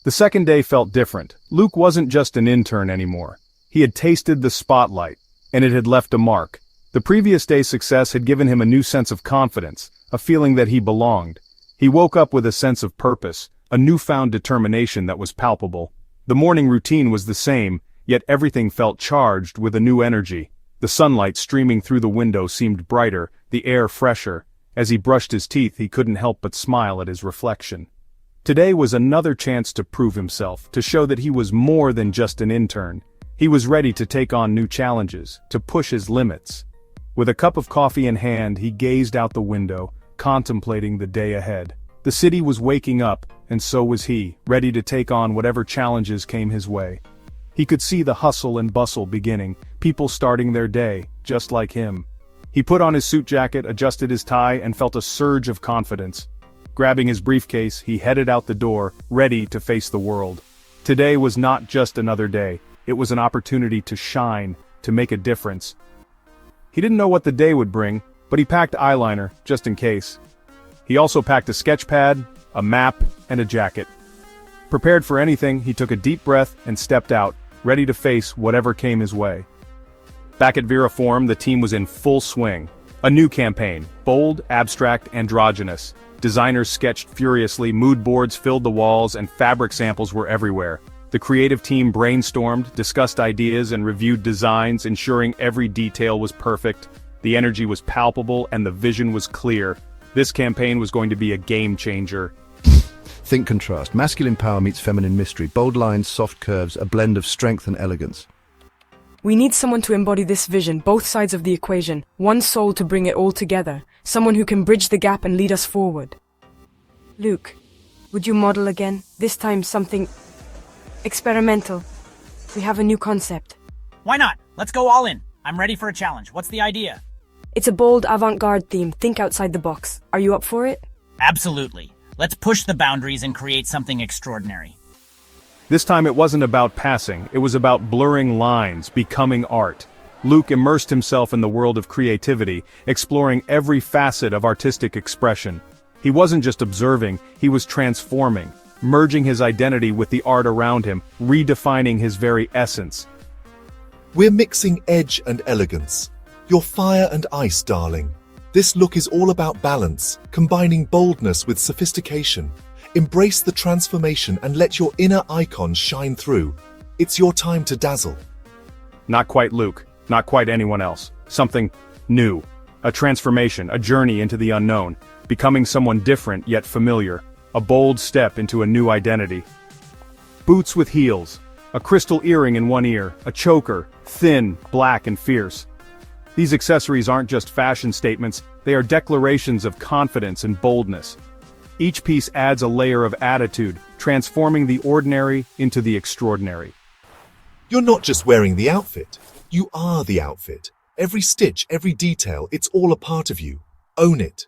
The second day felt different. Luke wasn't just an intern anymore. He had tasted the spotlight, and it had left a mark. The previous day's success had given him a new sense of confidence, a feeling that he belonged. He woke up with a sense of purpose, a newfound determination that was palpable. The morning routine was the same, yet everything felt charged with a new energy. The sunlight streaming through the window seemed brighter, the air fresher. As he brushed his teeth, he couldn't help but smile at his reflection. Today was another chance to prove himself, to show that he was more than just an intern. He was ready to take on new challenges, to push his limits. With a cup of coffee in hand, he gazed out the window, contemplating the day ahead. The city was waking up, and so was he, ready to take on whatever challenges came his way. He could see the hustle and bustle beginning, people starting their day, just like him. He put on his suit jacket, adjusted his tie, and felt a surge of confidence. Grabbing his briefcase, he headed out the door, ready to face the world. Today was not just another day, it was an opportunity to shine, to make a difference. He didn't know what the day would bring, but he packed eyeliner, just in case. He also packed a sketch pad, a map, and a jacket. Prepared for anything, he took a deep breath and stepped out, ready to face whatever came his way. Back at Vera Form, the team was in full swing. A new campaign, bold, abstract, androgynous. Designers sketched furiously, mood boards filled the walls, and fabric samples were everywhere. The creative team brainstormed, discussed ideas, and reviewed designs, ensuring every detail was perfect. The energy was palpable, and the vision was clear. This campaign was going to be a game changer. Think contrast. Masculine power meets feminine mystery. Bold lines, soft curves, a blend of strength and elegance. We need someone to embody this vision, both sides of the equation, one soul to bring it all together, someone who can bridge the gap and lead us forward. Luke, would you model again? This time something experimental. We have a new concept. Why not? Let's go all in. I'm ready for a challenge. What's the idea? It's a bold avant-garde theme. Think outside the box. Are you up for it? Absolutely. Let's push the boundaries and create something extraordinary. This time it wasn't about passing, it was about blurring lines, becoming art. Luke immersed himself in the world of creativity, exploring every facet of artistic expression. He wasn't just observing, he was transforming, merging his identity with the art around him, redefining his very essence. We're mixing edge and elegance. You're fire and ice, darling. This look is all about balance, combining boldness with sophistication. Embrace the transformation and let your inner icon shine through. It's your time to dazzle. Not quite Luke, not quite anyone else. Something new. A transformation, a journey into the unknown. Becoming someone different yet familiar. A bold step into a new identity. Boots with heels. A crystal earring in one ear. A choker, thin, black and fierce. These accessories aren't just fashion statements, they are declarations of confidence and boldness. Each piece adds a layer of attitude, transforming the ordinary into the extraordinary. You're not just wearing the outfit, you are the outfit. Every stitch, every detail, it's all a part of you. Own it.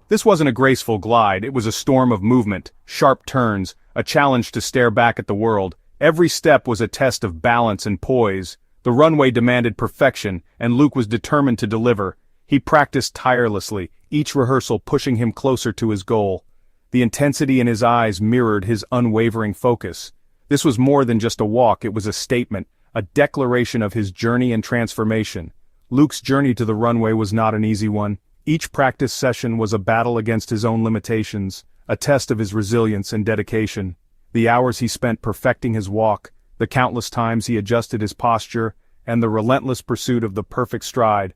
This wasn't a graceful glide, it was a storm of movement, sharp turns, a challenge to stare back at the world. Every step was a test of balance and poise. The runway demanded perfection, and Luke was determined to deliver. He practiced tirelessly, each rehearsal pushing him closer to his goal. The intensity in his eyes mirrored his unwavering focus. This was more than just a walk, it was a statement, a declaration of his journey and transformation. Luke's journey to the runway was not an easy one. Each practice session was a battle against his own limitations, a test of his resilience and dedication. The hours he spent perfecting his walk, the countless times he adjusted his posture, and the relentless pursuit of the perfect stride,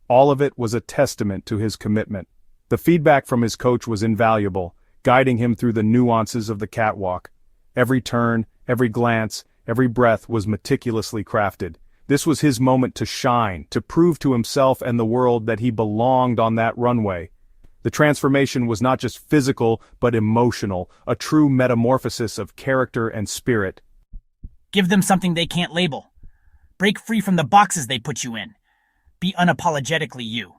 all of it was a testament to his commitment. The feedback from his coach was invaluable, guiding him through the nuances of the catwalk. Every turn, every glance, every breath was meticulously crafted. This was his moment to shine, to prove to himself and the world that he belonged on that runway. The transformation was not just physical, but emotional, a true metamorphosis of character and spirit. Give them something they can't label. Break free from the boxes they put you in. Be unapologetically you.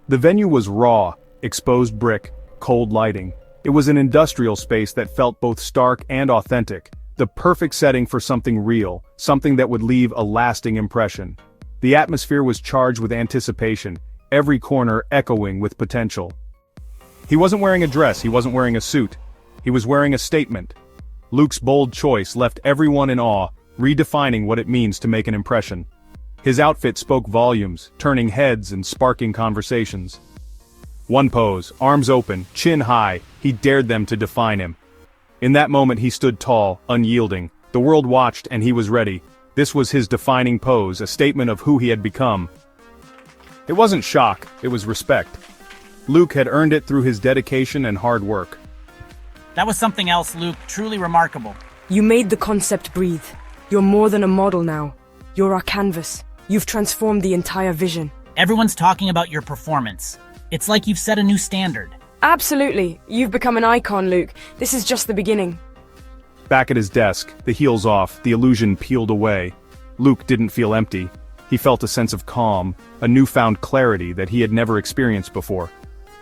The venue was raw, exposed brick, cold lighting. It was an industrial space that felt both stark and authentic, the perfect setting for something real, something that would leave a lasting impression. The atmosphere was charged with anticipation, every corner echoing with potential. He wasn't wearing a dress, he wasn't wearing a suit. He was wearing a statement. Luke's bold choice left everyone in awe, redefining what it means to make an impression. His outfit spoke volumes, turning heads and sparking conversations. One pose, arms open, chin high, he dared them to define him. In that moment he stood tall, unyielding. The world watched and he was ready. This was his defining pose, a statement of who he had become. It wasn't shock, it was respect. Luke had earned it through his dedication and hard work. That was something else, Luke, truly remarkable. You made the concept breathe. You're more than a model now. You're our canvas. You've transformed the entire vision. Everyone's talking about your performance. It's like you've set a new standard. Absolutely. You've become an icon, Luke. This is just the beginning. Back at his desk, the heels off, the illusion peeled away. Luke didn't feel empty. He felt a sense of calm, a newfound clarity that he had never experienced before.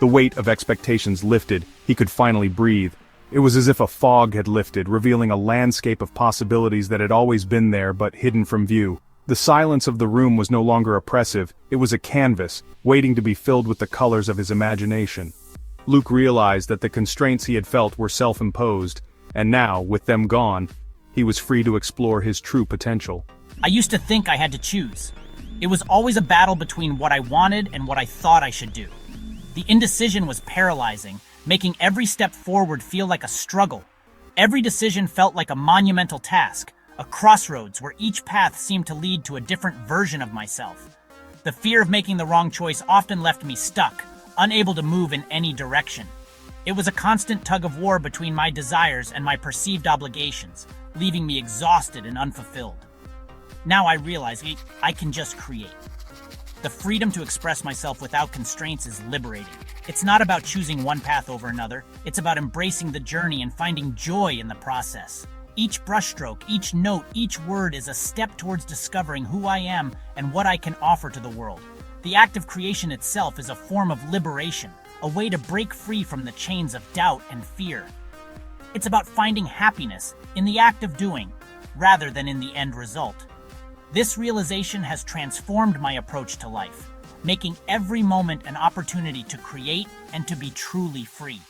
The weight of expectations lifted, he could finally breathe. It was as if a fog had lifted, revealing a landscape of possibilities that had always been there but hidden from view. The silence of the room was no longer oppressive, it was a canvas, waiting to be filled with the colors of his imagination. Luke realized that the constraints he had felt were self-imposed, and now, with them gone, he was free to explore his true potential. I used to think I had to choose. It was always a battle between what I wanted and what I thought I should do. The indecision was paralyzing, making every step forward feel like a struggle. Every decision felt like a monumental task, a crossroads where each path seemed to lead to a different version of myself. The fear of making the wrong choice often left me stuck, unable to move in any direction. It was a constant tug of war between my desires and my perceived obligations, leaving me exhausted and unfulfilled. Now I realize I can just create. The freedom to express myself without constraints is liberating. It's not about choosing one path over another, it's about embracing the journey and finding joy in the process. Each brushstroke, each note, each word is a step towards discovering who I am and what I can offer to the world. The act of creation itself is a form of liberation, a way to break free from the chains of doubt and fear. It's about finding happiness in the act of doing, rather than in the end result. This realization has transformed my approach to life, making every moment an opportunity to create and to be truly free.